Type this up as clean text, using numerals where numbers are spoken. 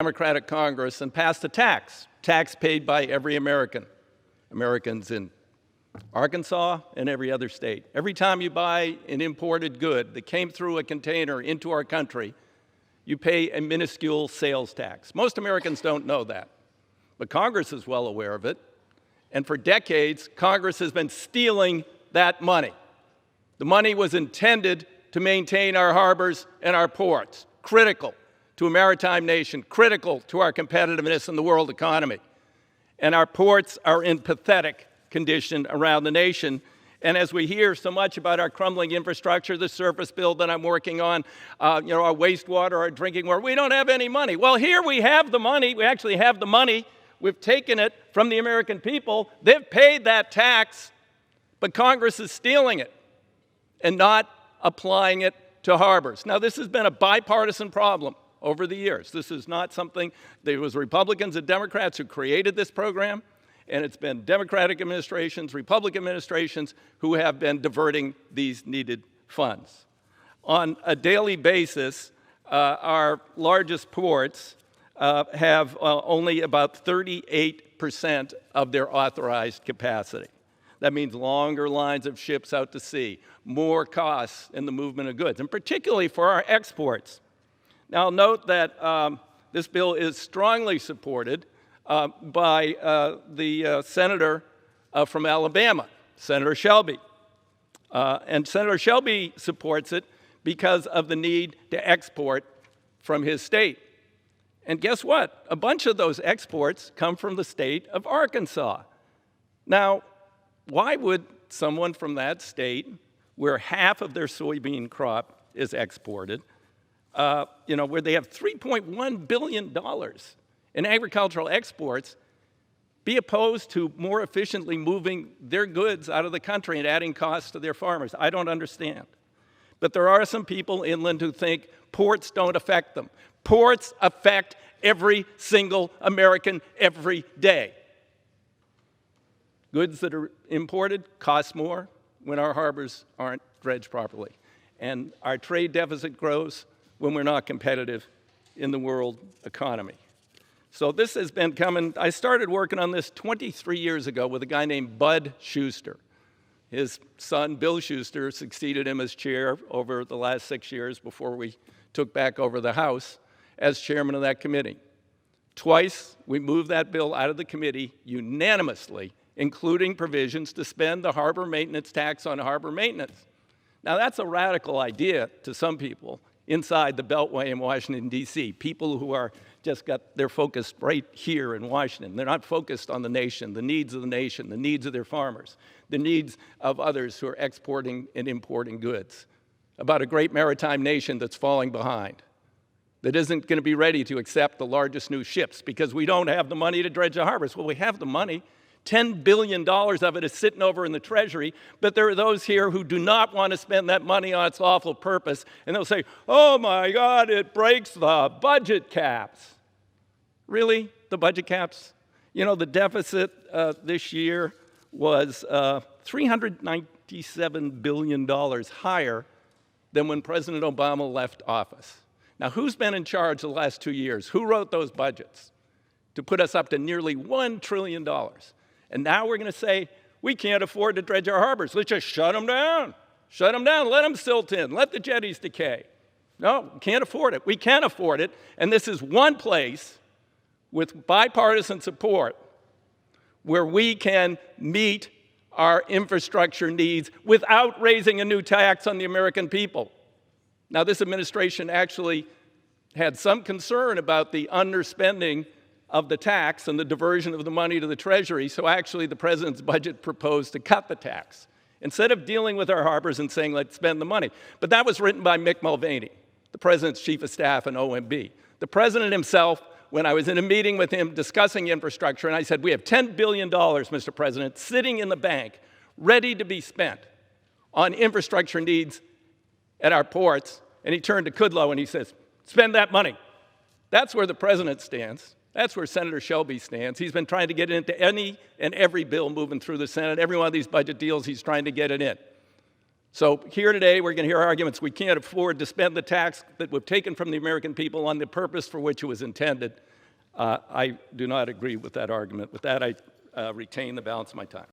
Democratic Congress and passed a tax paid by every American, Americans in Arkansas and every other state. Every time you buy an imported good that came through a container into our country, you pay a minuscule sales tax. Most Americans don't know that, but Congress is well aware of it. And for decades, Congress has been stealing that money. The money was intended to maintain our harbors and our ports, critical to a maritime nation, critical to our competitiveness in the world economy. And our ports are in pathetic condition around the nation. And as we hear so much about our crumbling infrastructure, the surface bill that I'm working on, our wastewater, our drinking water, we don't have any money. Well, here we have the money. We actually have the money. We've taken it from the American people. They've paid that tax, but Congress is stealing it and not applying it to harbors. Now, this has been a bipartisan problem over the years. This is not something, there was Republicans and Democrats who created this program, and it's been Democratic administrations, Republican administrations who have been diverting these needed funds. On a daily basis, our largest ports have only about 38% of their authorized capacity. That means longer lines of ships out to sea, more costs in the movement of goods, and particularly for our exports. Now, I'll note that this bill is strongly supported by the senator from Alabama, Senator Shelby. And Senator Shelby supports it because of the need to export from his state. And guess what? A bunch of those exports come from the state of Arkansas. Now, why would someone from that state, where half of their soybean crop is exported, where they have $3.1 billion in agricultural exports, be opposed to more efficiently moving their goods out of the country and adding costs to their farmers? I don't understand. But there are some people inland who think ports don't affect them. Ports affect every single American every day. Goods that are imported cost more when our harbors aren't dredged properly. And our trade deficit grows when we're not competitive in the world economy. So this has been coming. I started working on this 23 years ago with a guy named Bud Schuster. His son, Bill Schuster, succeeded him as chair over the last 6 years before we took back over the House as chairman of that committee. Twice, we moved that bill out of the committee unanimously, including provisions to spend the harbor maintenance tax on harbor maintenance. Now, that's a radical idea to some people inside the Beltway in Washington, D.C., people who are just got their focus right here in Washington. They're not focused on the nation, the needs of the nation, the needs of their farmers, the needs of others who are exporting and importing goods, about a great maritime nation that's falling behind, that isn't going to be ready to accept the largest new ships because we don't have the money to dredge the harbors. Well, we have the money. $10 billion of it is sitting over in the Treasury, but there are those here who do not want to spend that money on its lawful purpose, and they'll say, oh my God, it breaks the budget caps. Really? The budget caps? You know, the deficit this year was $397 billion higher than when President Obama left office. Now, who's been in charge the last 2 years? Who wrote those budgets to put us up to nearly $1 trillion? And now we're going to say, we can't afford to dredge our harbors. Let's just shut them down. Shut them down. Let them silt in. Let the jetties decay. No, we can't afford it. We can afford it. And this is one place with bipartisan support where we can meet our infrastructure needs without raising a new tax on the American people. Now, this administration actually had some concern about the underspending of the tax and the diversion of the money to the Treasury, so actually the president's budget proposed to cut the tax instead of dealing with our harbors and saying, let's spend the money. But that was written by Mick Mulvaney, the president's chief of staff in OMB. The president himself, when I was in a meeting with him discussing infrastructure, and I said, we have $10 billion, Mr. President, sitting in the bank, ready to be spent on infrastructure needs at our ports. And he turned to Kudlow and he says, spend that money. That's where the president stands. That's where Senator Shelby stands. He's been trying to get into any and every bill moving through the Senate. Every one of these budget deals, he's trying to get it in. So here today, we're going to hear arguments we can't afford to spend the tax that we've taken from the American people on the purpose for which it was intended. I do not agree with that argument. With that, I retain the balance of my time.